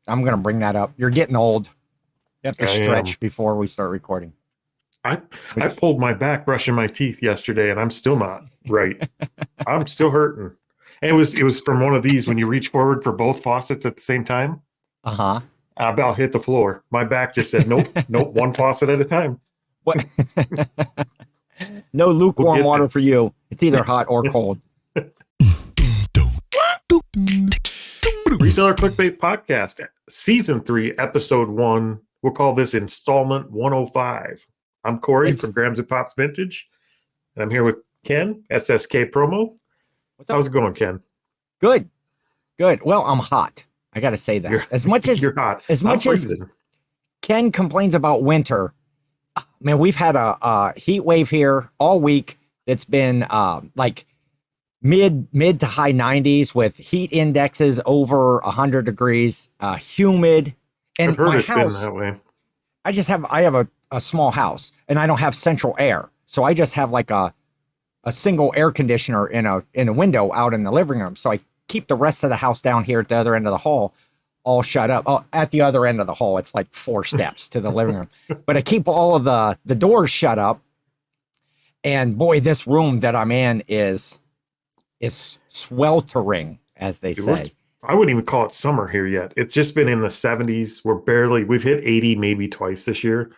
I'm going to bring that up. You're getting old. You have to I stretch am. before we start recording. I pulled my back brushing my teeth yesterday, and I'm still not right. I'm still hurting. And it was from one of these when you reach forward for both faucets at the same time. Uh-huh. I about hit the floor. My back just said, nope, one faucet at a time. What? No lukewarm water for you. It's either hot or cold. Reseller Clickbait Podcast, Season 3, Episode 1. We'll call this Installment 105. I'm Cory from Grams and Pops Vintage, and I'm here with Ken, SSKPromo. How's it going, Ken? Good. Well, I'm hot. I got to say that. As much as you're hot. As much as Ken complains about winter, man, we've had a heat wave here all week. It's been like mid to high 90s with heat indexes over 100 degrees, humid. And I've heard my it's house, been that way. I have a small house, and I don't have central air, so I just have like a single air conditioner in a window out in the living room. So I keep the rest of the house down here at the other end of the hall all shut up. Oh, at the other end of the hall, it's like 4 steps to the living room. But I keep all of the doors shut up. And boy, this room that I'm in is sweltering, as they say. I wouldn't even call it summer here yet. It's just been in the 70s. We've hit 80 maybe twice this year.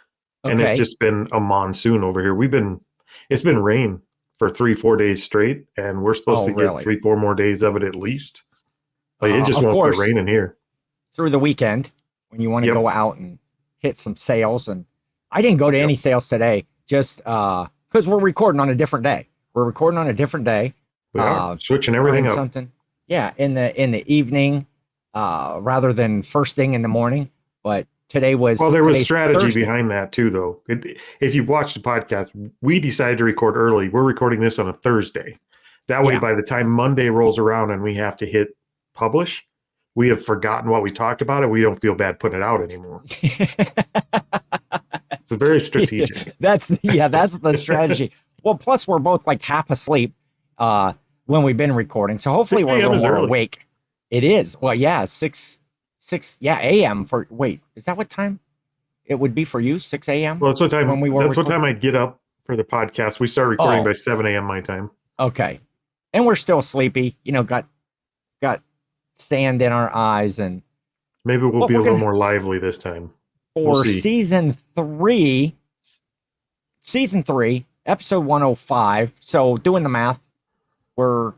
And it's just been a monsoon over here. It's been rain for 3-4 days straight, and we're supposed to get 3-4 more days of it at least. Like, it just won't quit raining here. Through the weekend, when you want to go out and hit some sales. And I didn't go to any sales today, just because we're recording on a different day. We are switching everything up. Something. Yeah, in the evening, rather than first thing in the morning. But today was there was strategy behind that too, though. If you've watched the podcast, we decided to record early. We're recording this on a Thursday. That way, by the time Monday rolls around and we have to hit publish, we have forgotten what we talked about, and we don't feel bad putting it out anymore. It's a very strategic. That's the strategy. Well, plus we're both like half asleep when we've been recording, so hopefully we're a little more awake. It is. Well, yeah, 6 a.m. for. Wait, is that what time it would be for you? 6 a.m. Well, that's what time. That's what time I'd get up for the podcast. We start recording by 7 a.m. my time. Okay, and we're still sleepy. Got sand in our eyes, and maybe we'll be a little more lively this time. For season 3, episode 105. So doing the math, we're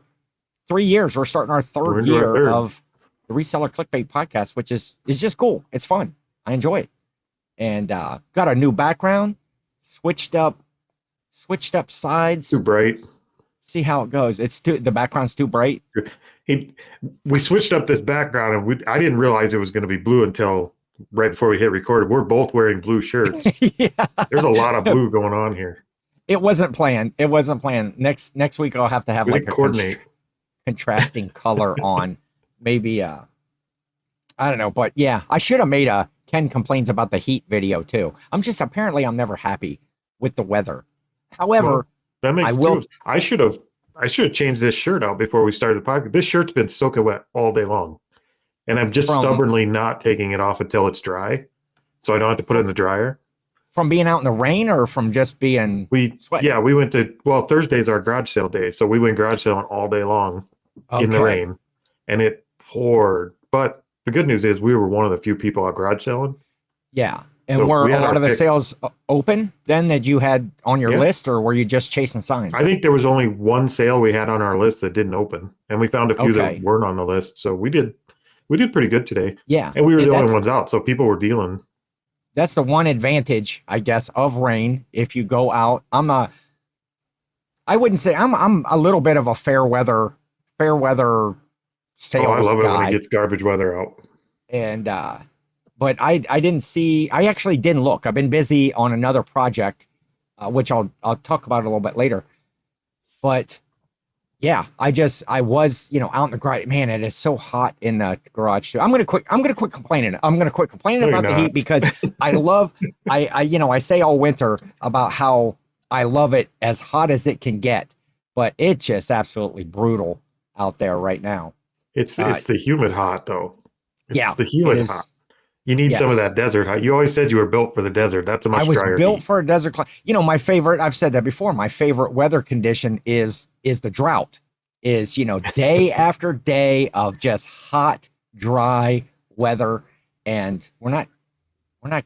3 years. We're starting our third year of the Reseller Clickbait Podcast, which is just cool. It's fun. I enjoy it. And got a new background, switched up sides. Too bright. See how it goes. The background's too bright. We switched up this background, and I didn't realize it was going to be blue until right before we hit record. We're both wearing blue shirts. There's a lot of blue going on here. It wasn't planned. Next week I'll have to have like a contrasting color on. Maybe I don't know, but yeah, I should have made a Ken complains about the heat video too. I'm never happy with the weather. However, that makes sense. I should have changed this shirt out before we started the podcast. This shirt's been soaking wet all day long, and I'm just stubbornly not taking it off until it's dry, so I don't have to put it in the dryer. From being out in the rain, or from just being sweaty? Yeah, we went to Thursday's our garage sale day, so we went garage selling all day long in the rain, and it poured. But the good news is we were one of the few people out garage selling. Yeah. And were a lot of the sales open then that you had on your list, or were you just chasing signs? I think there was only one sale we had on our list that didn't open, and we found a few that weren't on the list. So we did pretty good today. Yeah. And we were the only ones out, so people were dealing. That's the one advantage, I guess, of rain. If you go out, I wouldn't say I'm a little bit of a fair weather sales guy. I love it when it gets garbage weather out. And but I actually didn't look. I've been busy on another project, which I'll talk about a little bit later. But yeah, I was, out in the garage. Man, it is so hot in the garage too. I'm gonna quit complaining. I'm gonna quit complaining about the heat, because I say all winter about how I love it as hot as it can get, but it's just absolutely brutal out there right now. It's the humid hot though. It's the humid hot. You need some of Yes. that desert hot. You always said you were built for the desert. That's a I much was drier built heat. for a desert climate. My favorite, I've said that before, my favorite weather condition is the drought. Is, day after day of just hot, dry weather. And we're not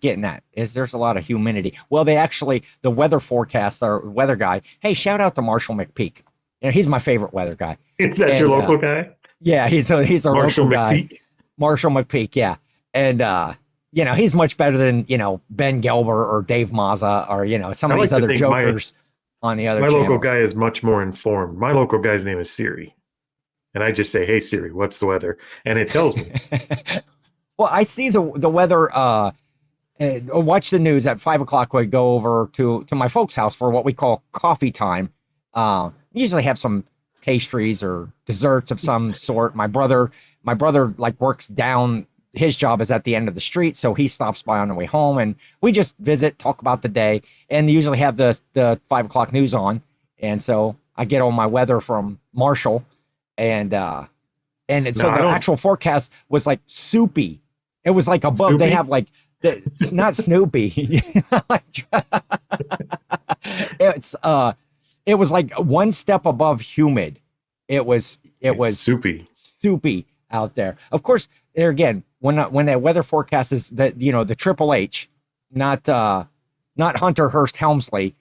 getting that. There's a lot of humidity. Well, the weather forecast, our weather guy, hey, shout out to Marshall McPeek. He's my favorite weather guy. Is that your local guy? Yeah, he's our Marshall local guy. McPeek? Marshall McPeek, yeah. And he's much better than, Ben Gelber or Dave Mazza or, some of these other jokers on the other my channels. local guy is much more informed. My local guy's name is Siri. And I just say, hey Siri, what's the weather? And it tells me. Well, I see the weather watch the news at 5:00. We go over to my folks' house for what we call coffee time. We usually have some pastries or desserts of some sort. My brother like works down. His job is at the end of the street, so he stops by on the way home, and we just visit, talk about the day, and they usually have the 5:00 news on. And so I get all my weather from Marshall, and so the actual forecast was like soupy. It was like above. Snoopy? They have like. It's not Snoopy. It was like one step above humid. It was soupy out there. Of course, there again, when that weather forecast is that the Triple H, not Hunter Hearst Helmsley,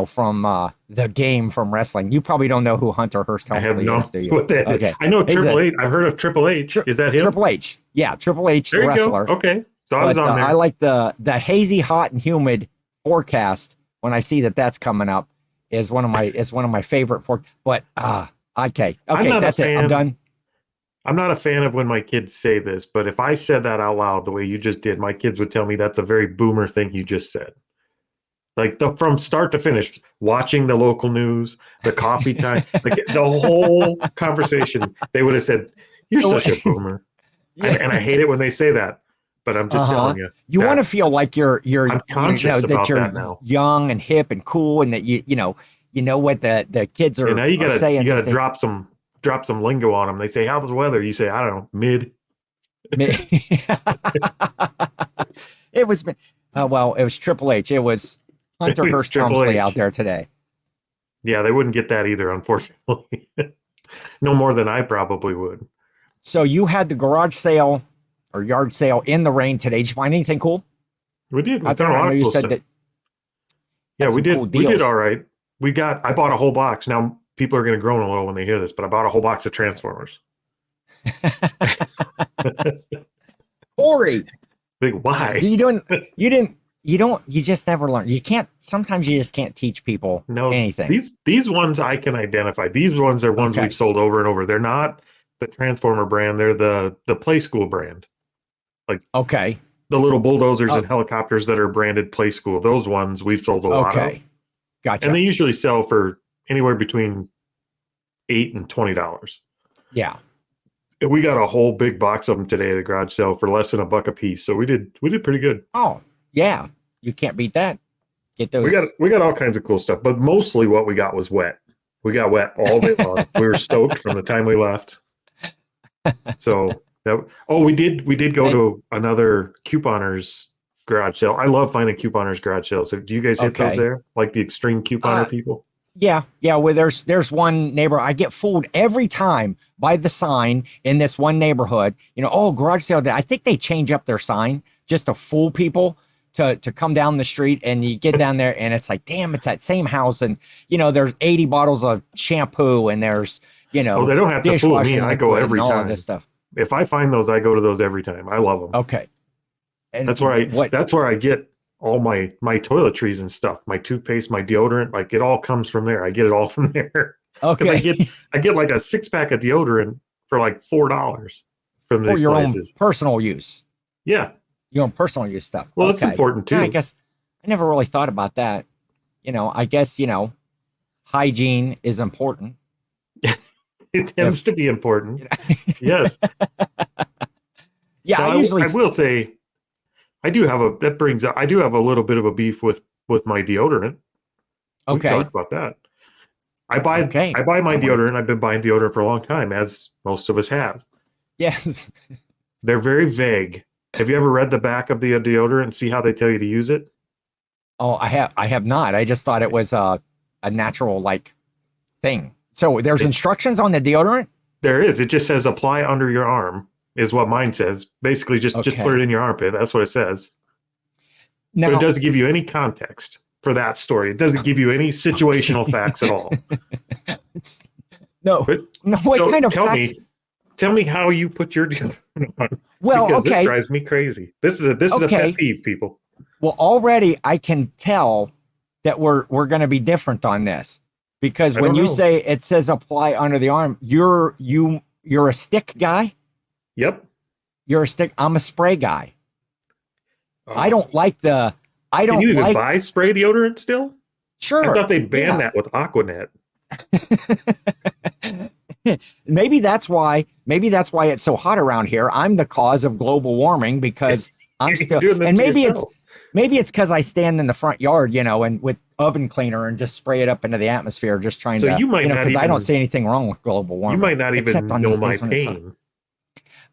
from the game from wrestling. You probably don't know who Hunter Hearst Helmsley is, do you? What that okay. Is. I know Triple H. I've heard of Triple H. Is that him? Triple H. Yeah, Triple H, there the wrestler. Go. Okay. So I like the hazy, hot, and humid forecast. When I see that's coming up, is one of my favorite But okay, that's it. I'm done. I'm not a fan of when my kids say this, but if I said that out loud the way you just did, my kids would tell me that's a very boomer thing you just said. Like from start to finish, watching the local news, the coffee time, like the whole conversation, they would have said, "You're such a boomer," and I hate it when they say that. But I'm just telling you. You want to feel like you're I'm conscious about that now. Young and hip and cool, and that you know what the kids are, now you gotta, saying. You gotta drop some lingo on them. They say, "How's the weather?" You say, "I don't know, mid." It was it was Triple H. It was Hunter Hearst Helmsley out there today. Yeah, they wouldn't get that either, unfortunately. No more than I probably would. So you had the garage sale or yard sale in the rain today. Did you find anything cool? We did. We found a lot of cool stuff. Yeah, we did. Cool we did all right. I bought a whole box. Now people are going to groan a little when they hear this, but I bought a whole box of Transformers. Cory, why? You just never learn. Sometimes you just can't teach people anything. These ones I can identify. These ones are ones we've sold over and over. They're not the Transformer brand. They're the Play School brand. Like the little bulldozers and helicopters that are branded Play School. Those ones we've sold a lot of. Gotcha. And they usually sell for anywhere between $8 and $20. Yeah. And we got a whole big box of them today at a garage sale for less than $1 a piece. So we did pretty good. Oh, yeah. You can't beat that. Get those. We got all kinds of cool stuff, but mostly what we got was wet. We got wet all day long. We were stoked from the time we left. So we did go to another couponers garage sale. I love finding couponers garage sales. Do you guys hit those there? Like the extreme couponer people? Yeah. Well, there's one neighbor. I get fooled every time by the sign in this one neighborhood. Garage sale day. I think they change up their sign just to fool people to come down the street, and you get down there and it's like, damn, it's that same house, and there's 80 bottles of shampoo, and there's they don't have to fool me. I go every time. All of this stuff. If I find those, I go to those every time. I love them. Okay. And that's where I get all my toiletries and stuff, my toothpaste, my deodorant, like it all comes from there. I get it all from there. Okay. I get like a 6-pack of deodorant for like $4 from these your places. Own personal use. Yeah. Your own personal use stuff. Well, that's important too. Yeah, I guess I never really thought about that. I guess, hygiene is important. It tends to be important. Yes. Yeah. Now, I will say I do have a little bit of a beef with my deodorant. Okay. We talked about that. I buy my deodorant. I've been buying deodorant for a long time, as most of us have. Yes. They're very vague Have you ever read the back of the deodorant and see how they tell you to use it? Oh, I have not. I just thought it was a natural like thing. So there's instructions on the deodorant? There is. It just says apply under your arm is what mine says. Basically just put it in your armpit. That's what it says. Now, but it doesn't give you any context for that story. It doesn't give you any situational facts at all. No, what kind of facts? Tell me how you put your deodorant on. Well, because this drives me crazy. This is a pet peeve, people. Well, already I can tell that we're going to be different on this, because when you say it says apply under the arm, you're a stick guy. Yep. You're a stick. I'm a spray guy. I don't like the. Can you even buy spray deodorant still? Sure. I thought they banned that with Aquanet. Maybe that's why it's so hot around here. I'm the cause of global warming because I'm still, and maybe it's because I stand in the front yard, and with oven cleaner and just spray it up into the atmosphere, just trying to, because I don't see anything wrong with global warming. You might not even know my pain.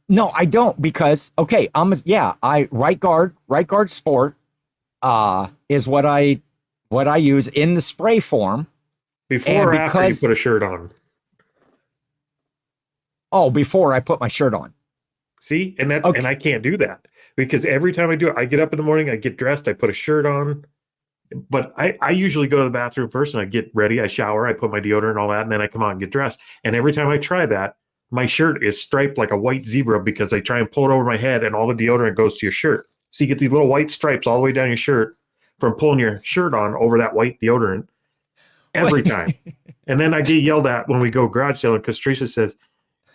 No, I don't, because right guard sport is what I use in the spray form. Before or after you put a shirt on? Oh, before I put my shirt on. See, and and I can't do that, because every time I do it, I get up in the morning, I get dressed, I put a shirt on. But I usually go to the bathroom first and I get ready, I shower, I put my deodorant and all that, and then I come out and get dressed. And every time I try that, my shirt is striped like a white zebra, because I try and pull it over my head and all the deodorant goes to your shirt. So you get these little white stripes all the way down your shirt from pulling your shirt on over that white deodorant every time. And then I get yelled at when we go garage selling, because Teresa says,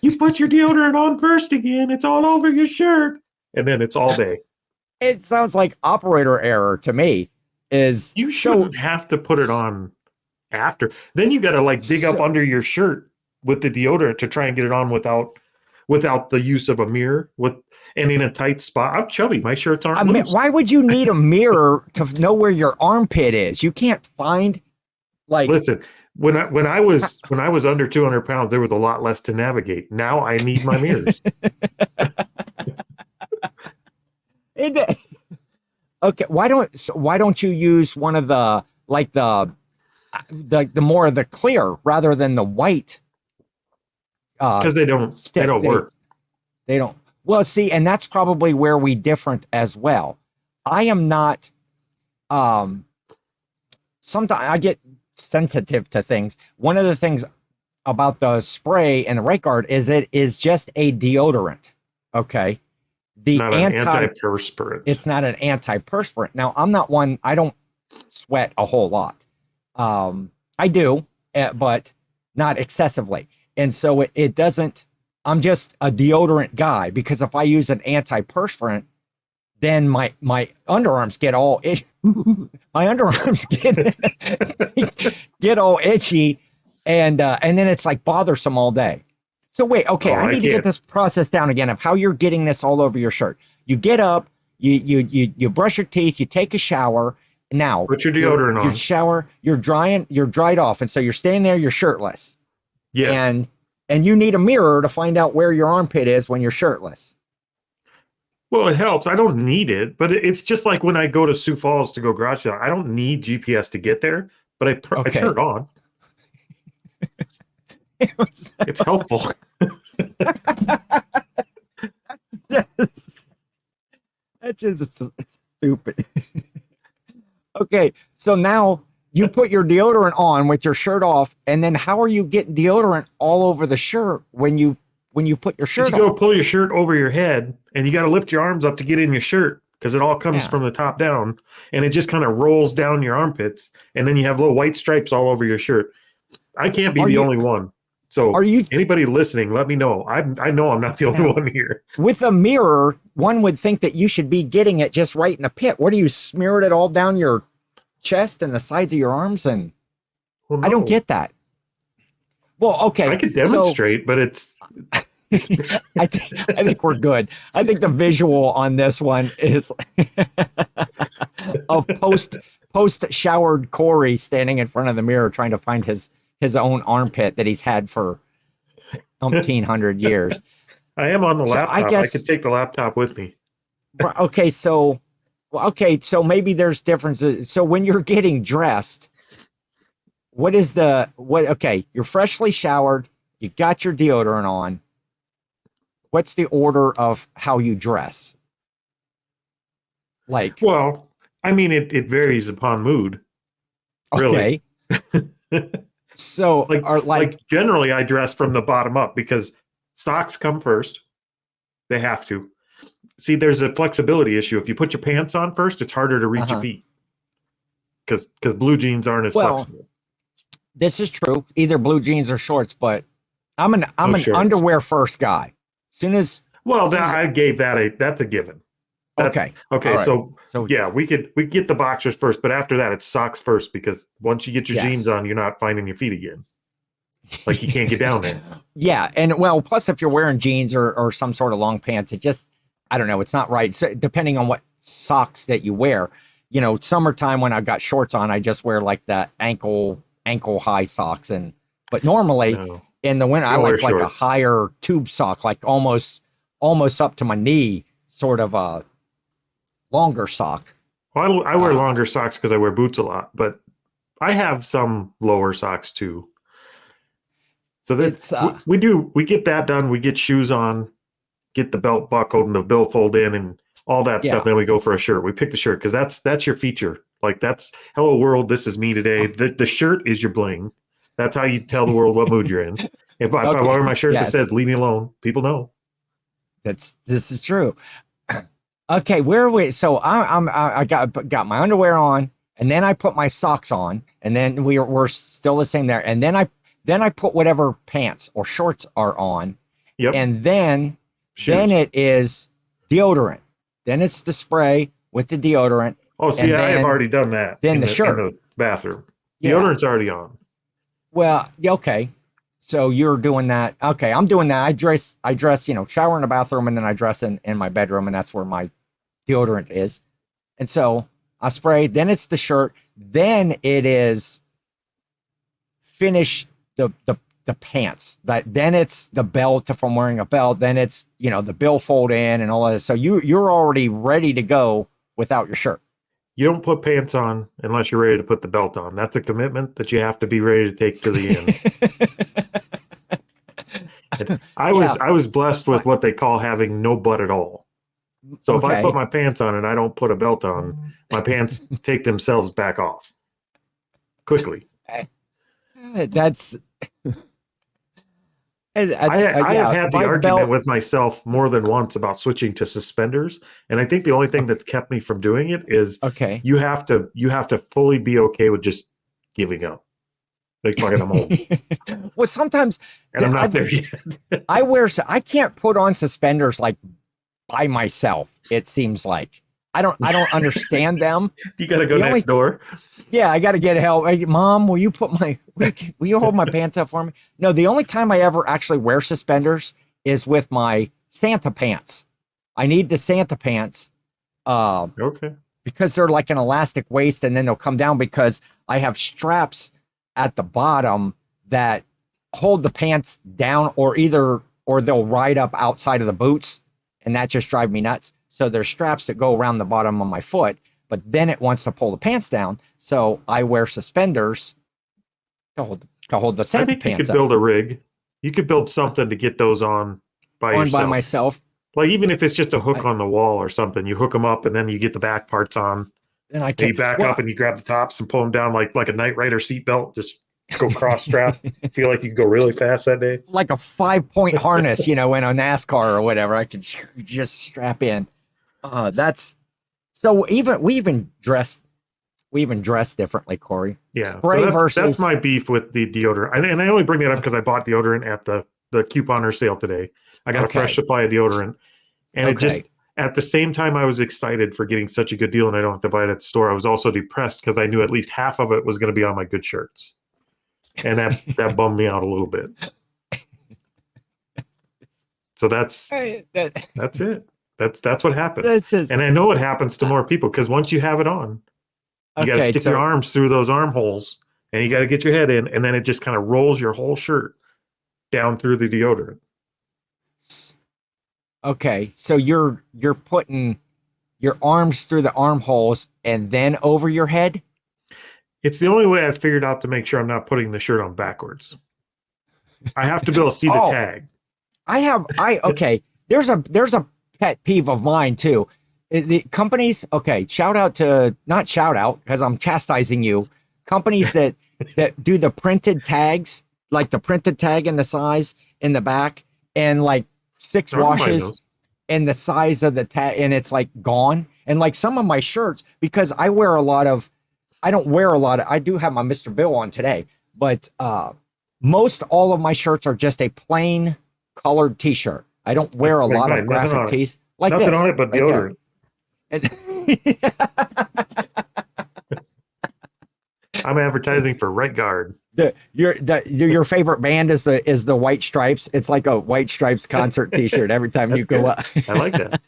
"You put your deodorant on first again. It's all over your shirt." And then it's all day. It sounds like operator error to me. You shouldn't have to put it on after. Then you got to dig up under your shirt with the deodorant to try and get it on without the use of a mirror and in a tight spot. I'm chubby. My shirts aren't loose. Why would you need a mirror to know where your armpit is? You can't find Listen, when I was under 200 pounds, there was a lot less to navigate. Now I need my mirrors. Okay, why don't you use one of the the more of the clear rather than the white? Because they don't work. They don't. Well, see, and that's probably where we different as well. I am not. Sometimes I get sensitive to things. One of the things about the spray and the right guard is it is just a deodorant. Okay. It's not an antiperspirant. It's not an antiperspirant. Now, I'm not one. I don't sweat a whole lot. I do, but not excessively. And so it doesn't. I'm just a deodorant guy, because if I use an antiperspirant, then my underarms get all itchy. My underarms get all itchy, and then it's like bothersome all day. So wait, okay, I need to get this process down again of how you're getting this all over your shirt. You get up, you brush your teeth, you take a shower. Now put your deodorant on. You shower, you're dried off, and so you're staying there, you're shirtless. Yeah. And you need a mirror to find out where your armpit is when you're shirtless. Well, it helps. I don't need it, but it's just like when I go to Sioux Falls to go garage sale. I don't need GPS to get there, but I turn it on. It's helpful. Yes. That's just stupid. Okay, so now you put your deodorant on with your shirt off, and then how are you getting deodorant all over the shirt when you put your shirt on? You go pull your shirt over your head, and you got to lift your arms up to get in your shirt, because it all comes from the top down, and it just kind of rolls down your armpits, and then you have little white stripes all over your shirt. I can't be the only one. So anybody listening, let me know. I know I'm not the only one here. With a mirror, one would think that you should be getting it just right in the pit. What do you smear it all down your chest and the sides of your arms? And I don't get that. Well, okay. I could demonstrate, but it's I think we're good. I think the visual on this one is of post showered Cory standing in front of the mirror trying to find his own armpit that he's had for 1,500 years. I am on the laptop. I could take the laptop with me. Okay, so maybe there's differences. So when you're getting dressed, okay, you're freshly showered, you got your deodorant on. What's the order of how you dress? Like, Well, I mean, it varies upon mood, really. okay, so like are like, like generally, I dress from the bottom up because socks come first. They have to. See, there's a flexibility issue. If you put your pants on first, it's harder to reach your feet because blue jeans aren't as well, flexible. this is true. Either blue jeans or shorts, but I'm an Shorts. underwear first guy. Soon as I gave that's a given. That's, okay. Okay. Right. So yeah, we get the boxers first, but after that, it's socks first because once you get your jeans on, you're not finding your feet again. Like you can't get down there. Yeah, and well, plus if you're wearing jeans or some sort of long pants, it just I don't know, it's not right. So depending on what socks that you wear, summertime when I've got shorts on, I just wear like the ankle high socks, but normally in the winter I like a higher tube sock, like almost up to my knee, sort of a longer sock. Well, I wear longer socks because I wear boots a lot, but I have some lower socks too. So that we get that done. We get shoes on, get the belt buckled and the billfold in and all that stuff. Then we go for a shirt. We pick the shirt because that's your feature. Like that's hello world. This is me today. The shirt is your bling. That's how you tell the world what mood you're in. If I wear my shirt that says "Leave me alone," people know. This is true. Okay, where are we? So I got my underwear on, and then I put my socks on, and then we're still the same there, and then I put whatever pants or shorts are on, and then it is deodorant. Then it's the spray with the deodorant. Oh, see, I have already done that. Then the shirt in the bathroom. Deodorant's already on. Well, okay. So you're doing that. Okay, I'm doing that. I dress, shower in the bathroom, and then I dress in my bedroom, and that's where my deodorant is. And so I spray, then it's the shirt, then it is finish the pants. Then it's the belt if I'm wearing a belt, then it's the billfold in and all of this. So you're already ready to go without your shirt. You don't put pants on unless you're ready to put the belt on. That's a commitment that you have to be ready to take to the end. I was blessed with what they call having no butt at all. So if I put my pants on and I don't put a belt on, my pants take themselves back off quickly. That's I have had the argument with myself more than once about switching to suspenders, and I think the only thing that's kept me from doing it is you have to fully be okay with just giving up. Like fucking I'm old. Well, sometimes and I'm not there yet. I can't put on suspenders like by myself. It seems like I don't understand them. You got to go next door. Yeah, I got to get help. Mom, will you hold my pants up for me? No, the only time I ever actually wear suspenders is with my Santa pants. I need the Santa pants. Because they're like an elastic waist and then they'll come down because I have straps at the bottom that hold the pants down or they'll ride up outside of the boots and that just drives me nuts. So there's straps that go around the bottom of my foot, but then it wants to pull the pants down. So I wear suspenders to hold the Santa pants up. You could build a rig. You could build something to get those on by yourself. By myself. Like even if it's just a hook on the wall or something, you hook them up and then you get the back parts on. And you back up and you grab the tops and pull them down like a Knight Rider seatbelt. Just go cross strap. Feel like you can go really fast that day. Like a 5-point harness, in a NASCAR or whatever. I could just strap in. That's so. We even dress differently, Corey. Yeah, so that's my beef with the deodorant, and I only bring that up because I bought deodorant at the couponer sale today. I got a fresh supply of deodorant, and it just at the same time I was excited for getting such a good deal, and I don't have to buy it at the store. I was also depressed because I knew at least half of it was going to be on my good shirts, and that bummed me out a little bit. So that's it. That's what happens. And I know it happens to more people because once you have it on, you got to stick your arms through those armholes and you got to get your head in, and then it just kind of rolls your whole shirt down through the deodorant. Okay, so you're putting your arms through the armholes and then over your head? It's the only way I've figured out to make sure I'm not putting the shirt on backwards. I have to be able to see the tag. Okay. There's a pet peeve of mine too. The companies, okay, not shout out because I'm chastising you. Companies that do the printed tags, like the printed tag and the size in the back, and like 6 washes and the size of the tag, and it's like gone. And like some of my shirts, because I do have my Mr. Bill on today, but most all of my shirts are just a plain colored t-shirt. I don't wear a lot of graphic tees like nothing this. On it but deodorant. I'm advertising for Right Guard. Your favorite band is the White Stripes. It's like a White Stripes concert t-shirt every time you go up. I like that.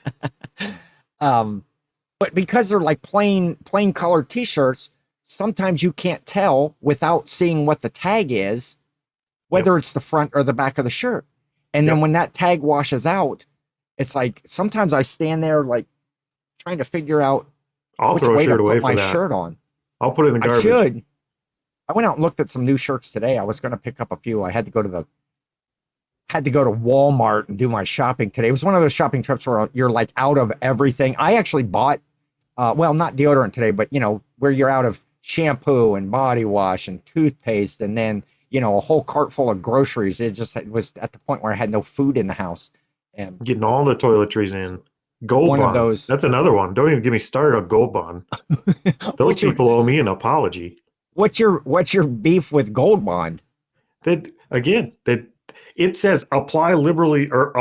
But because they're like plain colored t-shirts, sometimes you can't tell without seeing what the tag is, whether it's the front or the back of the shirt. And then when that tag washes out, it's like sometimes I stand there like trying to figure out which way to put my shirt on. I'll put it in the garbage. I went out and looked at some new shirts today. I was going to pick up a few. I had to go to Walmart and do my shopping today. It was one of those shopping trips where you're like out of everything. I actually bought, not deodorant today, but where you're out of shampoo and body wash and toothpaste, and then a whole cart full of groceries. It was at the point where I had no food in the house. And getting all the toiletries in. Gold one Bond. Of those. That's another one. Don't even get me started on Gold Bond. Those people owe me an apology. What's your beef with Gold Bond? That it says apply liberally or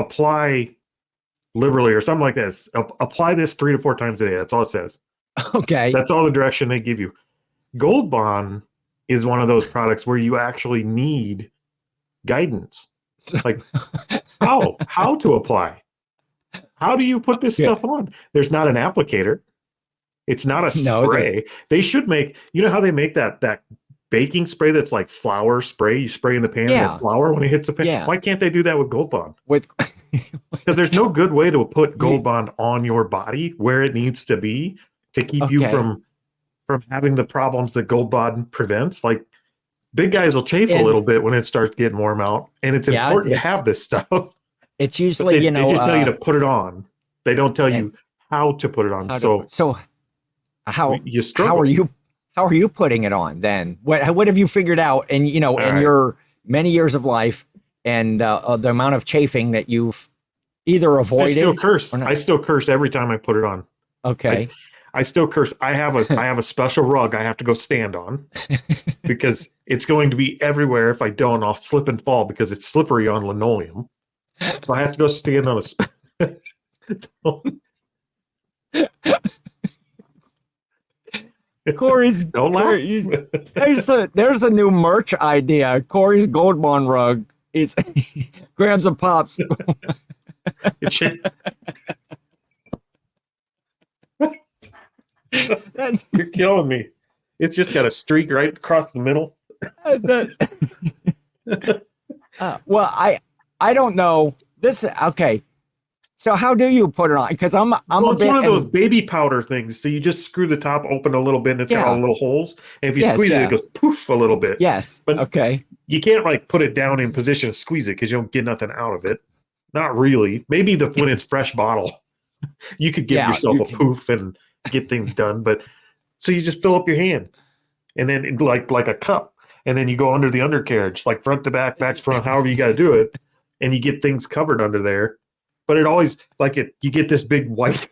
something like this. Apply this 3 to 4 times a day. That's all it says. Okay. That's all the direction they give you. Gold Bond is one of those products where you actually need guidance. Like how to apply. How do you put this stuff on? There's not an applicator. It's not a spray. They should make, how they make that baking spray that's like flour spray. You spray in the pan and it's flour when it hits the pan. Yeah. Why can't they do that with Gold Bond? Because there's no good way to put Gold Bond on your body where it needs to be to keep you from having the problems that Gold Bond prevents. Like big guys will chafe a little bit when it starts getting warm out, and it's important to have this stuff. It's usually, they just tell you to put it on. They don't tell you how to put it on. How are you putting it on then? What have you figured out in your many years of life and the amount of chafing that you've either avoided? I still curse. I still curse every time I put it on. Okay. I still curse. I have a special rug I have to go stand on because it's going to be everywhere. If I don't, I'll slip and fall because it's slippery on linoleum. So I have to go stand on a. Corey's. Don't laugh. There's a new merch idea. Corey's Gold Bond rug. It's grams of pops. You're killing me. It's just got a streak right across the middle. Well, I don't know. Okay. So how do you put it on? Because it's one of those baby powder things. So you just screw the top open a little bit, and it's got all the little holes. And if you squeeze it, it goes poof a little bit. Yes. But okay. You can't like put it down in position to squeeze it because you don't get nothing out of it. Not really. Maybe when it's fresh bottle, you could give yourself a poof and get things done. But so you just fill up your hand, and then like a cup, and then you go under the undercarriage, like front to back, back to front, however you got to do it. And you get things covered under there, but it always you get this big white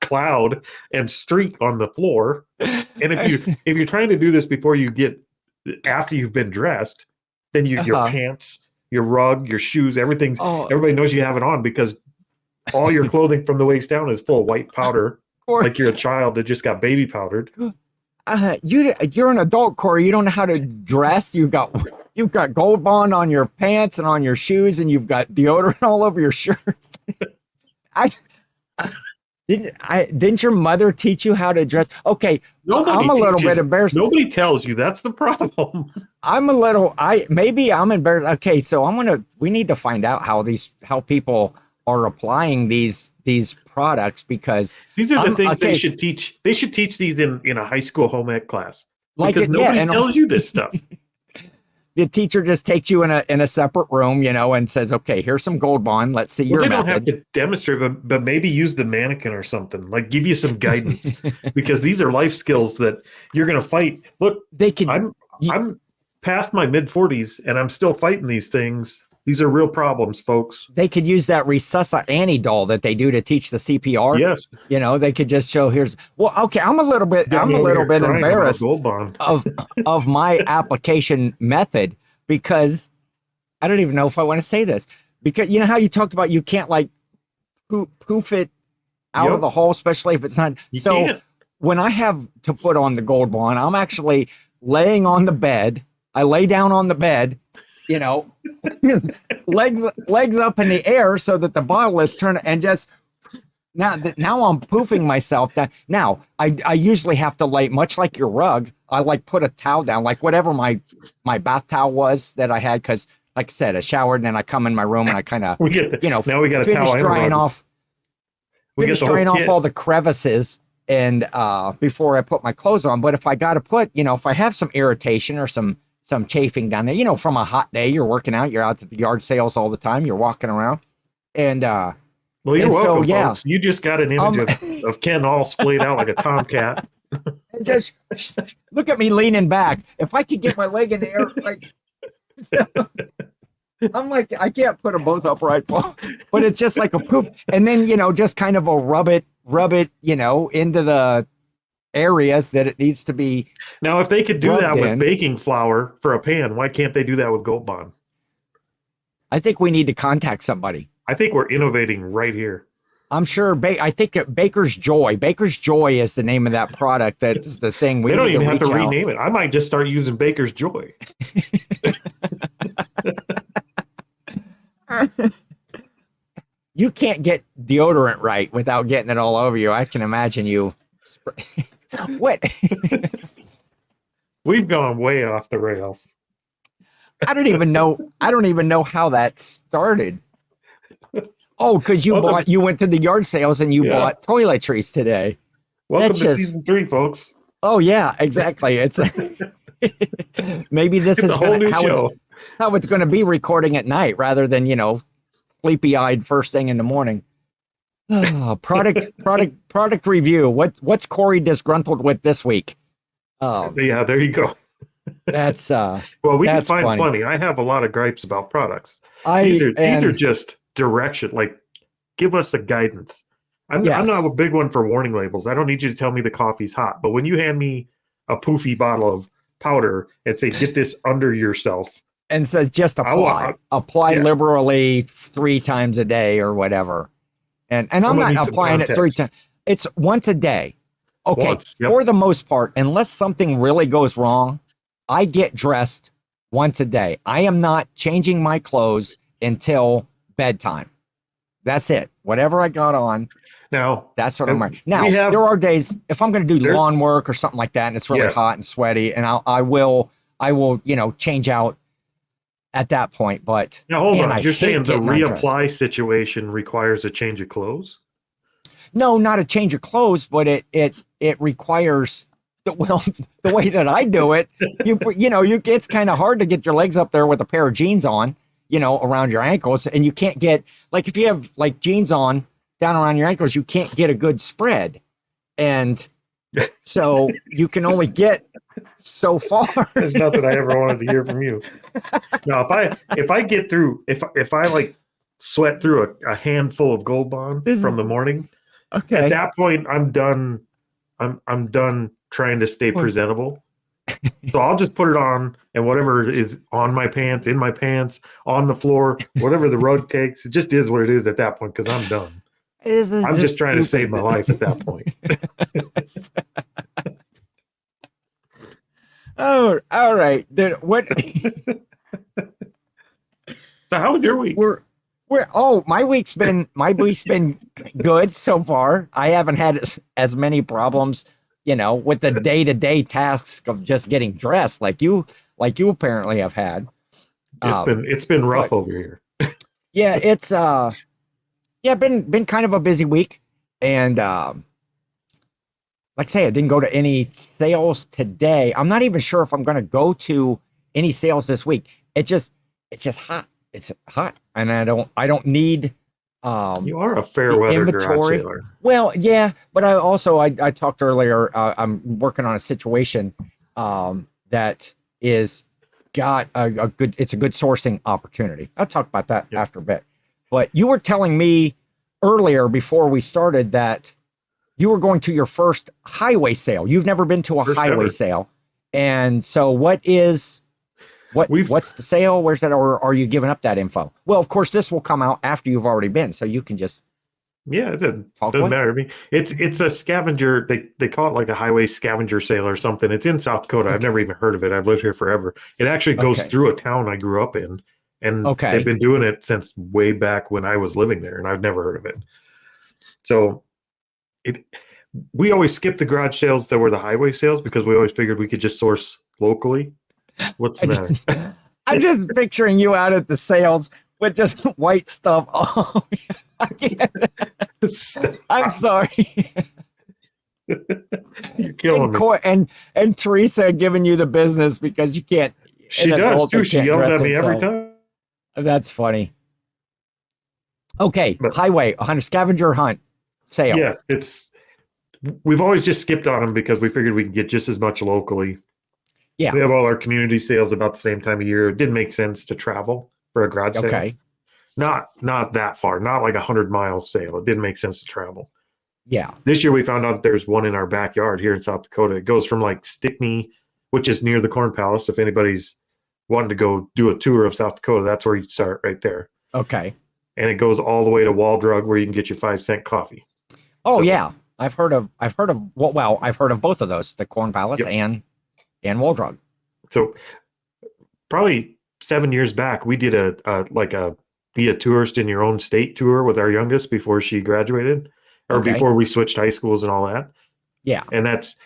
cloud and streak on the floor. And if you're trying to do this after you've been dressed, then your pants, your rug, your shoes, everybody knows you have it on because all your clothing from the waist down is full of white powder, like you're a child that just got baby powdered. You're an adult, Corey. You don't know how to dress. You've got Gold Bond on your pants and on your shoes, and you've got deodorant all over your shirts. Didn't your mother teach you how to dress? Okay, I'm a little bit embarrassed. Nobody tells you. That's the problem. Maybe I'm embarrassed. Okay, so we need to find out how people are applying these these products because these are the things they should teach. They should teach these in a high school home ec class because nobody tells you this stuff. The teacher just takes you in a separate room, and says, "Okay, here's some Gold Bond. Let's see your method." They don't have to demonstrate, but maybe use the mannequin or something. Like give you some guidance because these are life skills that you're going to fight. Look, I'm past my mid-40s and I'm still fighting these things. These are real problems, folks. They could use that Resuscitate Annie doll that they do to teach the CPR. Yes. They could just show okay, I'm a little bit embarrassed of my application method because I don't even know if I want to say this. Because you know how you talked about you can't like poof it out of the hole, especially if it's not. When I have to put on the Gold Bond, I'm actually laying on the bed. I lay down on the bed, legs up in the air so that the bottle is turned and just now I'm poofing myself down. Now I usually have to lay much like your rug. I like put a towel down, like whatever my bath towel was that I had. Cause like I said, I showered and then I come in my room and I kind of, now we got a towel drying off. Drying off all the crevices and before I put my clothes on. But if I got to put, if I have some irritation or some chafing down there, from a hot day, you're working out, you're out at the yard sales all the time, you're walking around. And well, you're welcome, folks. You just got an image of Ken all splayed out like a tomcat. Just look at me leaning back. If I could get my leg in the air, I'm like, I can't put them both upright, but it's just like a poop. And then, just kind of a rub it, into the areas that it needs to be. Now, if they could do that with baking flour for a pan, why can't they do that with Gold Bond? I think we need to contact somebody. I think we're innovating right here. I'm sure. I think Baker's Joy. Baker's Joy is the name of that product. That's the thing. They don't even have to rename it. I might just start using Baker's Joy. You can't get deodorant right without getting it all over you. I can imagine you. What? We've gone way off the rails. I don't even know how that started. Oh, because you went to the yard sales and you bought toiletries today. Welcome to season 3, folks. Oh yeah, exactly. It's maybe this is a whole new show. How it's going to be recording at night rather than sleepy-eyed first thing in the morning. Product review. What's Cory disgruntled with this week? Yeah, there you go. That's well, we can find funny. I have a lot of gripes about products. These are just direction. Like, give us a guidance. I'm not a big one for warning labels. I don't need you to tell me the coffee's hot. But when you hand me a poofy bottle of powder and say, "Get this under yourself," and says just apply liberally 3 times a day or whatever. And I'm not applying it 3 times. It's once a day. Okay. For the most part, unless something really goes wrong, I get dressed once a day. I am not changing my clothes until bedtime. That's it. Whatever I got on. Now, that's what I'm wearing. Now, there are days if I'm going to do lawn work or something like that, and it's really hot and sweaty, and I will, change out at that point. But now, hold on. You're saying the reapply situation requires a change of clothes? No, not a change of clothes, but it requires the way that I do it. It's kind of hard to get your legs up there with a pair of jeans on, around your ankles, and you can't get if you have jeans on down around your ankles, you can't get a good spread, and so you can only get so far. There's nothing I ever wanted to hear from you. Now, if I get through, if I sweat through a handful of Gold Bond from the morning, at that point I'm done. I'm done trying to stay presentable. So I'll just put it on, and whatever is on my pants, in my pants, on the floor, whatever the rug takes, it just is what it is at that point because I'm done. I'm just trying to save my life at that point. Oh, all right. What? So how was your week? My week's been good so far. I haven't had as many problems, with the day-to-day tasks of just getting dressed like you apparently have had. It's been rough over here. Yeah, it's Yeah, been kind of a busy week, and like I say, I didn't go to any sales today. I'm not even sure if I'm going to go to any sales this week. It's just hot. It's hot, and I don't need You are a fair the weather garage inventory. sailor. Well, yeah, but I talked earlier. I'm working on a situation that is got a good. It's a good sourcing opportunity. I'll talk about that Yep. after a bit. But you were telling me earlier before we started that you were going to your first highway sale. You've never been to a First highway ever. sale, and so We've what's the sale? Where's that? Or are you giving up that info? Well, of course, this will come out after you've already been, so you can just Yeah, it talk doesn't away. matter to me. It's a scavenger. They call it like a highway scavenger sale or something. It's in South Dakota. I've Okay. never even heard of it. I've lived here forever. It actually goes Okay. through a town I grew up in, and Okay. they've been doing it since way back when I was living there, and I've never heard of it. So we always skip the garage sales that were the highway sales because we always figured we could just source locally. What's the matter? I'm just picturing you out at the sales with just white stuff. Oh, I can't. I'm sorry. You're killing me. And Teresa giving you the business because you can't. She an does adult too. that She can't yells dress at me every himself. time. That's funny. Okay, But highway, a scavenger hunt sale. yes, we've always just skipped on them because we figured we could get just as much locally. Yeah. We have all our community sales about the same time of year. It didn't make sense to travel for a garage sale. Okay. Not that far, not like 100-mile sale. It didn't make sense to travel. Yeah. This year we found out there's one in our backyard here in South Dakota. It goes from like Stickney, which is near the Corn Palace. If anybody's wanting to go do a tour of South Dakota, that's where you start right there. Okay. And it goes all the way to Waldrug where you can get your 5-cent coffee. Oh, yeah. I've heard of I've heard of both of those, the Corn Palace Yep. and Waldrug. So probably 7 years back, we did a be a tourist in your own state tour with our youngest before she graduated or Okay. before we switched high schools and all that. Yeah. And that's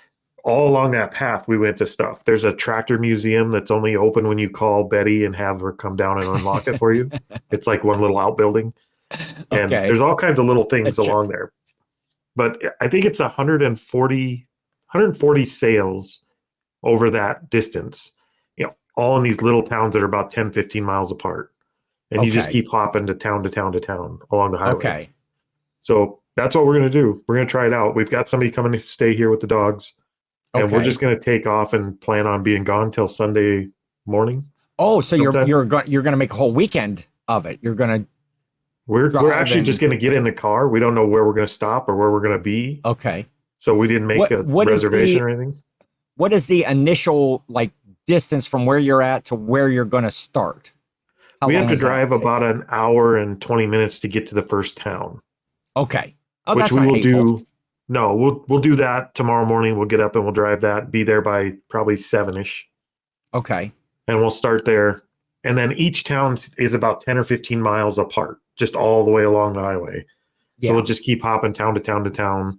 all along that path. We went to stuff. There's a tractor museum that's only open when you call Betty and have her come down and unlock it for you. It's like one little outbuilding. And Okay. there's all kinds of little things That's true. along there. But I think it's 140 sales over that distance, all in these little towns that are about 10, 15 miles apart. And you just Okay. keep hopping to town to town to town along the highways. Okay. So that's what we're going to do. We're going to try it out. We've got somebody coming to stay here with the dogs. And we're Okay. just going to take off and plan on being gone till Sunday morning. Oh, so sometime. you're going to make a whole weekend of it. You're going to We're drive actually and- just going to get in the car. We don't know where we're going to stop or where we're going to be. Okay. So we didn't make a What is reservation the- or anything. What is the initial distance from where you're at to where you're going to start? How We have long to does that drive take? about an hour and 20 minutes to get to the first town. Okay. Oh, which that's we not will hateful. do. No, we'll do that tomorrow morning. We'll get up and we'll drive that, be there by probably 7-ish. Okay. And we'll start there. And then each town is about 10 or 15 miles apart, just all the way along the highway. Yeah. So we'll just keep hopping town to town to town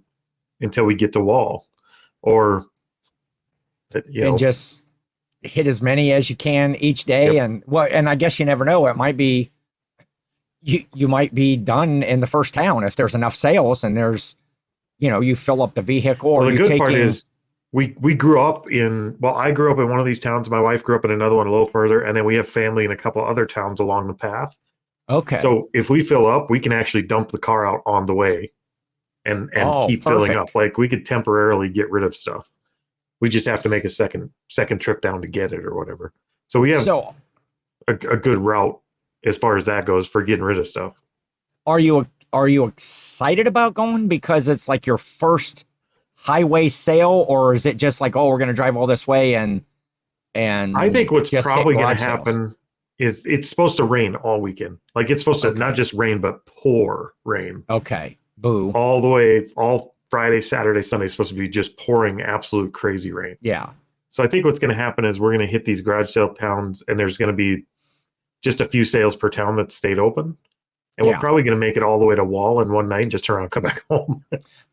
until we get to Wall. Or, And just hit as many as you can each day. Yep. And I guess you never know. It might be you might be done in the first town if there's enough sales and there's you fill up the vehicle. Or well, the you good take part in, is we grew up I grew up in one of these towns. My wife grew up in another one a little further. And then we have family in a couple other towns along the path. okay. So if we fill up, we can actually dump the car out on the way and keep filling up. perfect. Like we could temporarily get rid of stuff. We just have to make a second trip down to get it or whatever. So we have So a good route as far as that goes for getting rid of stuff. are you excited about going because it's like your first highway sale, or is it just like, oh, we're going to drive all this way and I think what's just hit probably going to garage sales? happen is it's supposed to rain all weekend. Like it's supposed to Okay. not just rain, but pour rain Okay. Boo. all the way, all Friday, Saturday, Sunday is supposed to be just pouring absolute crazy rain. Yeah. So I think what's going to happen is we're going to hit these garage sale towns and there's going to be just a few sales per town that stayed open. And Yeah. we're probably going to make it all the way to Wall in one night and just turn around and come back home.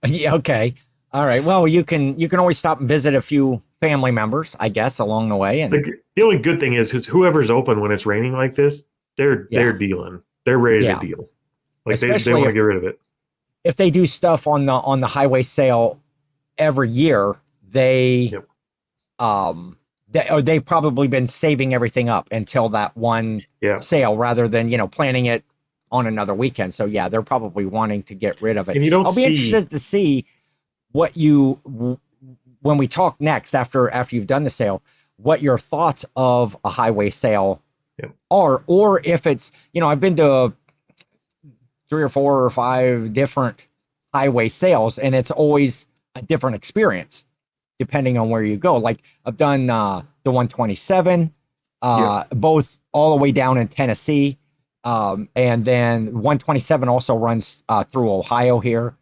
Yeah. Okay. All right. Well, you can always stop and visit a few family members, I guess, along the way. And The only good thing is whoever's open when it's raining like this, they're dealing. They're ready Yeah. to deal. Like they especially want to get rid of it. if they do stuff on the highway sale every year, Yep. they've probably been saving everything up until that one Yeah. sale rather than, planning it on another weekend. So yeah, they're probably wanting to get rid of it. And you don't I'll be interested to see what when we talk next after you've done the sale, what your thoughts of a highway sale are, or if it's, I've been to 3 or 4 or 5 different highway sales, and it's always a different experience depending on where you go. Like I've done the 127, both all the way down in Tennessee. And then 127 also runs through Ohio here.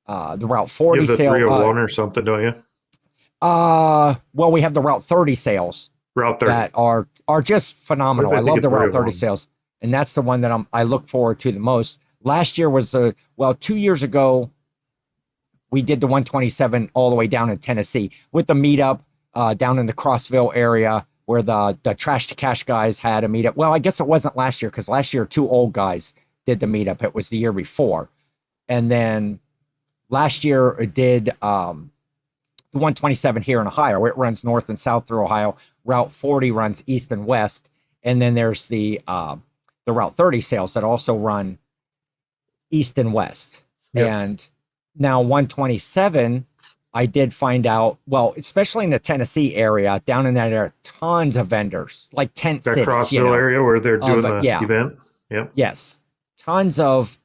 The Route 40 you have the sale. 301 or something, don't you? Well, we have the Route 30 sales. Route 30. That are just phenomenal. I love the Route 30 sales. And that's the one that I look forward to the most. Last year was 2 years ago, we did the 127 all the way down in Tennessee with the meetup down in the Crossville area where the Trash to Cash guys had a meetup. Well, I guess it wasn't last year because last year 2 old guys did the meetup. It was the year before. And then last year it did the 127 here in Ohio. It runs north and south through Ohio. Route 40 runs east and west. And then there's the Route 30 sales that also run east and west. Yep. And now 127, I did find out, well, especially in the Tennessee area, down in that area, tons of vendors, like tent cities. That Crossville area where they're doing the event? Yep. Yes. Tons of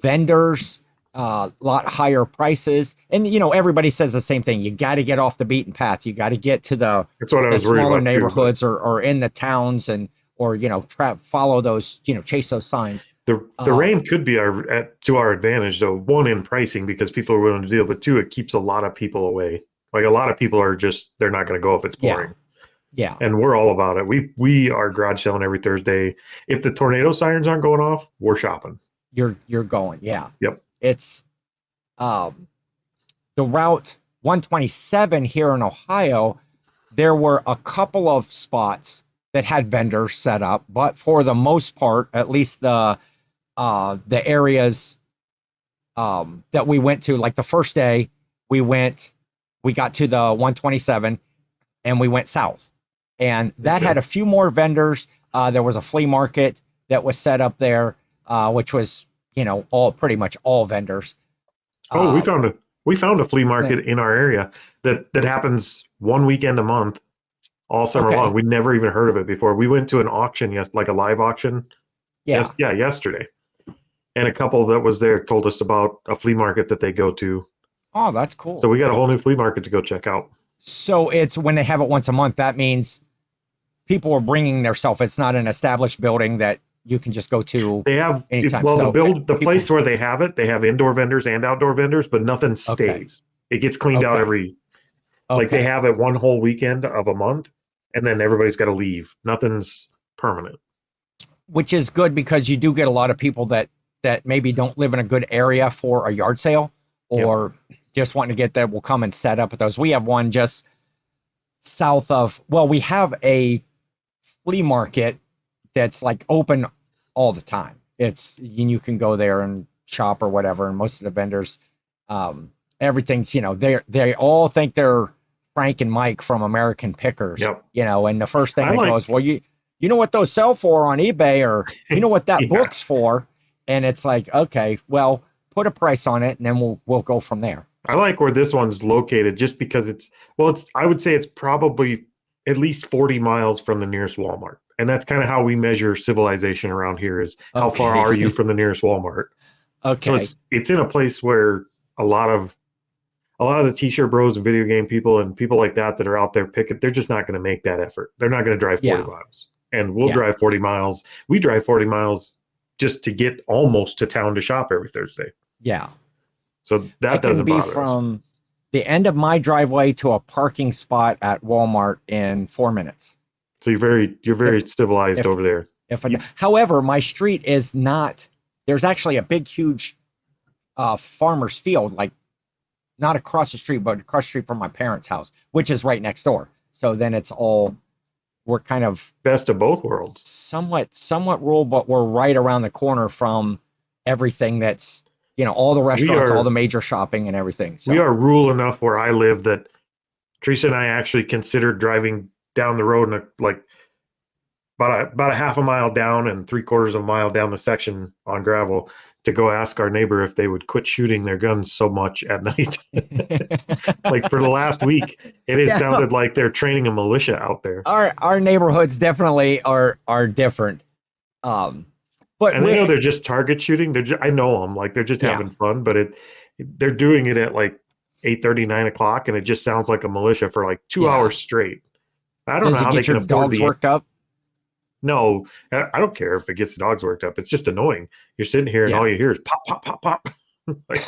vendors, a lot higher prices. And, everybody says the same thing. You got to get off the beaten path. You got to get to the smaller neighborhoods or in the towns or follow those, chase those signs. The rain could be to our advantage, though. 1, in pricing because people are willing to deal, but 2, it keeps a lot of people away. Like a lot of people are they're not going to go if it's pouring. Yeah. And we're all about it. We are garage selling every Thursday. If the tornado sirens aren't going off, we're shopping. You're going. Yeah. Yep. It's the Route 127 here in Ohio. There were a couple of spots that had vendors set up, but for the most part, at least the areas that we went to, like the first day we got to the 127 and we went south, and that had a few more vendors. There was a flea market that was set up there, which was, pretty much all vendors. We found a flea market in our area that happens one weekend a month, all summer long. We never even heard of it before. We went to an auction, like a live auction. Yesterday. And a couple that was there told us about a flea market that they go to. Oh, that's cool. So we got a whole new flea market to go check out. So it's when they have it once a month, that means people are bringing their stuff. It's not an established building that you can just go to. They have anytime. The place where they have it, they have indoor vendors and outdoor vendors, but nothing stays. It gets cleaned out like they have it one whole weekend of a month, and then everybody's got to leave. Nothing's permanent. Which is good because you do get a lot of people that maybe don't live in a good area for a yard sale or just wanting to get that will come and set up at those. We have one just south of, we have a flea market that's like open all the time. You can go there and shop or whatever. And most of the vendors, everything's, they all think they're Frank and Mike from American Pickers, and the first thing goes, well, you know what those sell for on eBay, or you know what that book's for. And it's like, okay, well, put a price on it and then we'll go from there. I like where this one's located just because I would say it's probably at least 40 miles from the nearest Walmart. And that's kind of how we measure civilization around here is how far are you from the nearest Walmart? Okay. So it's in a place where a lot of the t-shirt bros and video game people and people like that are out there picking, they're just not going to make that effort. They're not going to drive 40 miles. And we'll drive 40 miles. We drive 40 miles just to get almost to town to shop every Thursday. Yeah. So that doesn't bother us. From the end of my driveway to a parking spot at Walmart in 4 minutes. So you're very civilized over there. However, my street is not. There's actually a big, huge farmer's field, like not across the street, but across the street from my parents' house, which is right next door. So then we're kind of best of both worlds. Somewhat rural, but we're right around the corner from everything that's, all the restaurants, all the major shopping and everything. So we are rural enough where I live that Teresa and I actually considered driving down the road and like about a half a mile down and 3/4 of a mile down the section on gravel to go ask our neighbor if they would quit shooting their guns so much at night. Like for the last week, it sounded like they're training a militia out there. Our neighborhoods definitely are different. But and they're just target shooting. I know them, like they're just having fun, but they're doing it at like 8:30, 9 o'clock, and it just sounds like a militia for like 2 hours straight. I don't know how they can afford dogs worked up. No, I don't care if it gets the dogs worked up. It's just annoying. You're sitting here and all you hear is pop, pop, pop, pop. Like,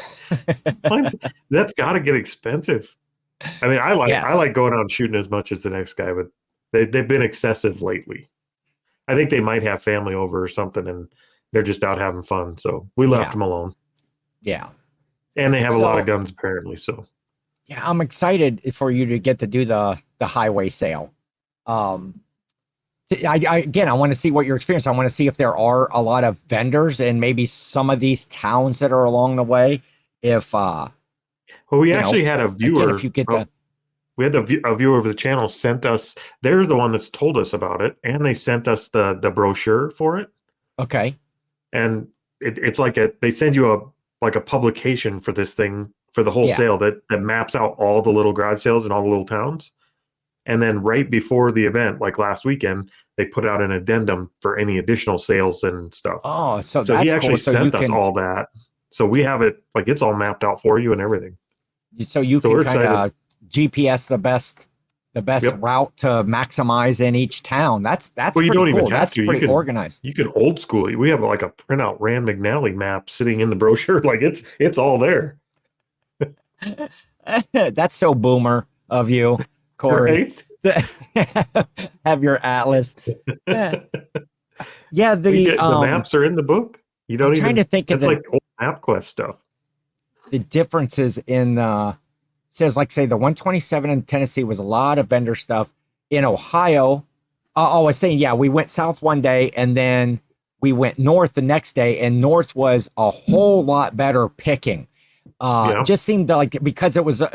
that's got to get expensive. I mean, I like going out and shooting as much as the next guy, but they've been excessive lately. I think they might have family over or something, and they're just out having fun. So we left them alone. Yeah. And they have a lot of guns apparently. So yeah, I'm excited for you to get to do the highway sale. I want to see what your experience. I want to see if there are a lot of vendors and maybe some of these towns that are along the way. If we actually had a viewer. Again, if you get we had a viewer of the channel sent us. They're the one that's told us about it, and they sent us the brochure for it. Okay. And it's like they send you a publication for this thing for the whole sale that maps out all the little garage sales in all the little towns. And then right before the event, like last weekend, they put out an addendum for any additional sales and stuff. Oh, so that's he actually sent us all that. So we have it, like it's all mapped out for you and everything. So you can kind of GPS the best route to maximize in each town. That's pretty cool. Even that's pretty organized. You can old school. We have like a printout Rand McNally map sitting in the brochure. Like it's all there. That's so boomer of you, Cory. Right? Have your atlas. The maps are in the book. You don't trying to think of like old MapQuest stuff. The differences in says, like, say, the 127 in Tennessee was a lot of vendor stuff. In Ohio, I was saying, we went south one day and then we went north the next day, and north was a whole lot better picking. Just seemed like, because it was a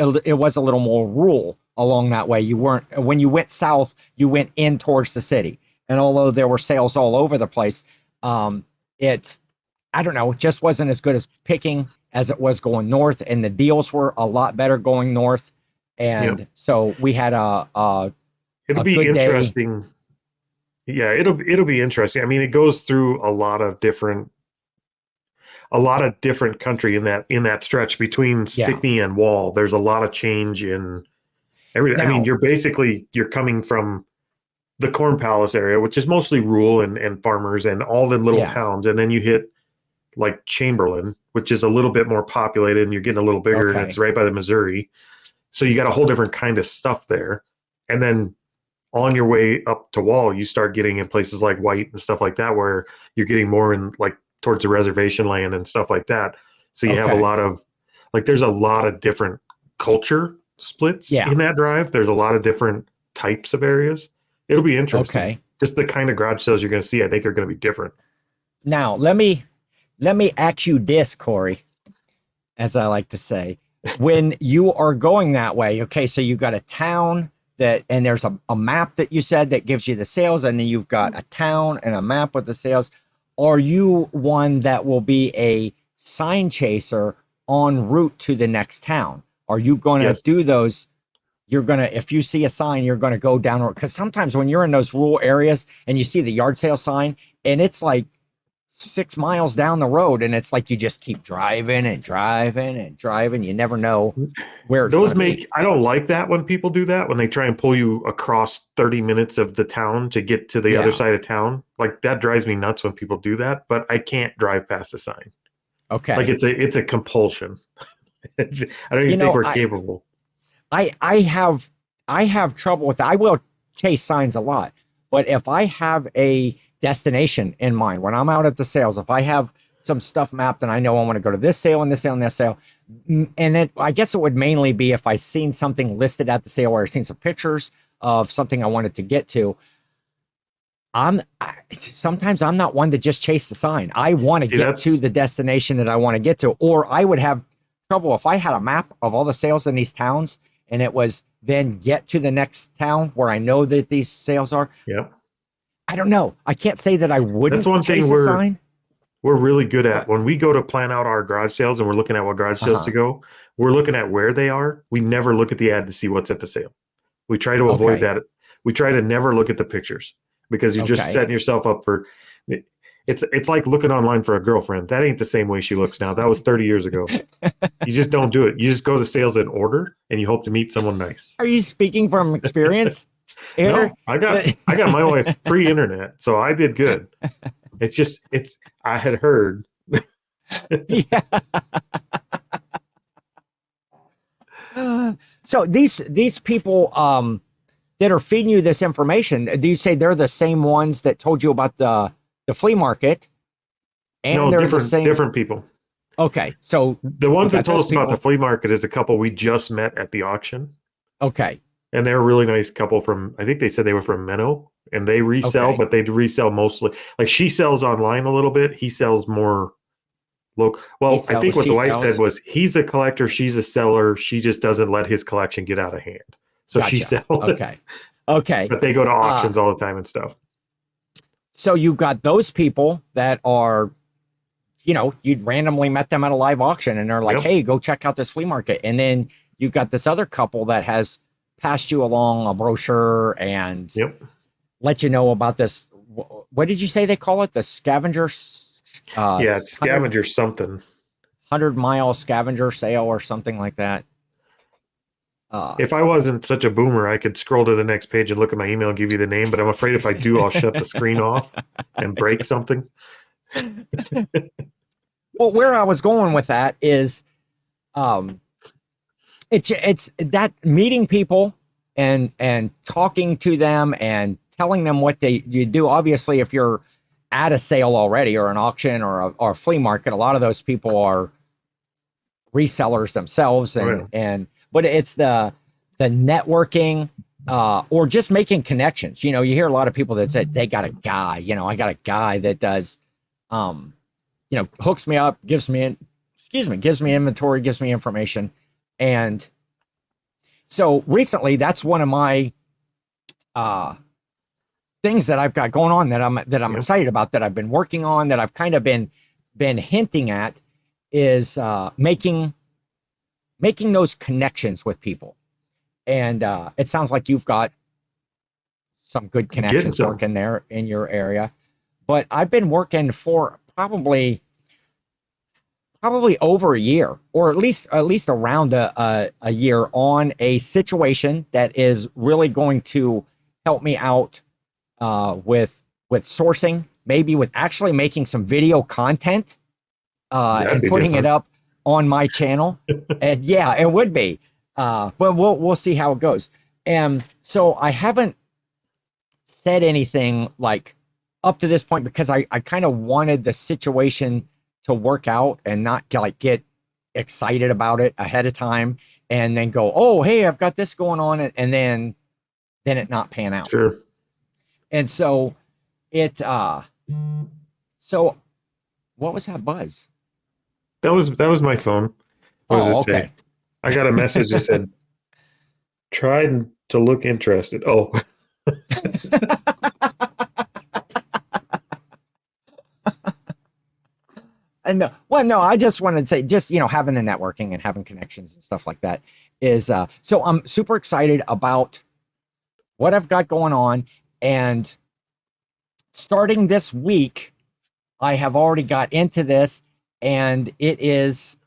little more rural along that way. When you went south, you went in towards the city, and although there were sales all over the place, I don't know, it just wasn't as good as picking as it was going north, and the deals were a lot better going north. And so we had it'll be interesting. Day. Yeah, it'll be interesting. I mean, it goes through a lot of different country in that stretch between Stickney and Wall. There's a lot of change in everything. Now, I mean, you're coming from the Corn Palace area, which is mostly rural and farmers and all the little towns, and then you hit like Chamberlain, which is a little bit more populated, and you're getting a little bigger, and it's right by the Missouri. So you got a whole different kind of stuff there. And then on your way up to Wall, you start getting in places like White and stuff like that, where you're getting more in like towards the reservation land and stuff like that. So you have a lot of, like, there's a lot of different culture splits in that drive. There's a lot of different types of areas. It'll be interesting. Okay. Just the kind of garage sales you're going to see, I think, are going to be different. Now, let me ask you this, Cory, as I like to say. When you are going that way, okay, so you've got a town and there's a map that you said that gives you the sales, and then you've got a town and a map with the sales. Are you one that will be a sign chaser en route to the next town? Are you going to do those? You're going to, if you see a sign, you're going to go down, because sometimes when you're in those rural areas and you see the yard sale sign and it's like 6 miles down the road, and it's like you just keep driving and driving and driving. You never know where it's those make. I don't like that when people do that, when they try and pull you across 30 minutes of the town to get to the other side of town. Like, that drives me nuts when people do that, but I can't drive past the sign. Okay. Like, it's a compulsion. I don't even think we're capable. I have trouble with that. I will chase signs a lot, but if I have a destination in mind, when I'm out at the sales, if I have some stuff mapped and I know I want to go to this sale and this sale and this sale, and I guess it would mainly be if I've seen something listed at the sale or I've seen some pictures of something I wanted to get to, Sometimes I'm not one to just chase the sign. I want to get to the destination that I want to get to, or I would have trouble if I had a map of all the sales in these towns and it was then get to the next town where I know that these sales are. Yep. I don't know. I can't say that I wouldn't. That's one chase thing a sign. We're really good at. When we go to plan out our garage sales and we're looking at what garage sales to go, we're looking at where they are. We never look at the ad to see what's at the sale. We try to avoid that. We try to never look at the pictures because you're just setting yourself up for it's like looking online for a girlfriend. That ain't the same way she looks now. That was 30 years ago. You just don't do it. You just go to sales in order and you hope to meet someone nice. Are you speaking from experience? No, I got my wife pre-internet, so I did good. I had heard. Yeah. So these people that are feeding you this information, do you say they're the same ones that told you about the flea market? And no, they're different people. Okay, so the ones that told us about the flea market is a couple we just met at the auction. Okay. And they're a really nice couple from, I think they said they were from Menno, and they resell, but they resell mostly. Like she sells online a little bit. He sells more local. Well, I think what the wife said was he's a collector, she's a seller. She just doesn't let his collection get out of hand. So she sells. Okay. But they go to auctions all the time and stuff. So you've got those people that are, you'd randomly met them at a live auction and they're like, hey, go check out this flea market. And then you've got this other couple that has passed you along a brochure and let you know about this. What did you say they call it? The scavenger? It's scavenger something. 100-mile scavenger sale or something like that. If I wasn't such a boomer, I could scroll to the next page and look at my email and give you the name. But I'm afraid if I do, I'll shut the screen off and break something. Well, where I was going with that is, it's that meeting people and talking to them and telling them what you do. Obviously, if you're at a sale already or an auction or a flea market, a lot of those people are resellers themselves, but it's the networking or just making connections. You hear a lot of people that said they got a guy. I got a guy that does, hooks me up, gives me inventory, gives me information. And so recently, that's one of my things that I've got going on that I'm excited about, that I've been working on, that I've kind of been hinting at, is making those connections with people. And it sounds like you've got some good connections working there in your area. But I've been working for probably over a year, or at least around a year, on a situation that is really going to help me out with sourcing, maybe with actually making some video content and putting it up on my channel. And yeah, it would be. But we'll see how it goes. And so I haven't said anything like up to this point because I kind of wanted the situation to work out and not get excited about it ahead of time and then go, oh, hey, I've got this going on, and then it not pan out. Sure. And so so what was that buzz? That was my phone. What does it say? I got a message that said, tried to look interested. Oh. No, I just wanted to say, just, having the networking and having connections and stuff like that is, so I'm super excited about what I've got going on. And starting this week, I have already got into this, and it is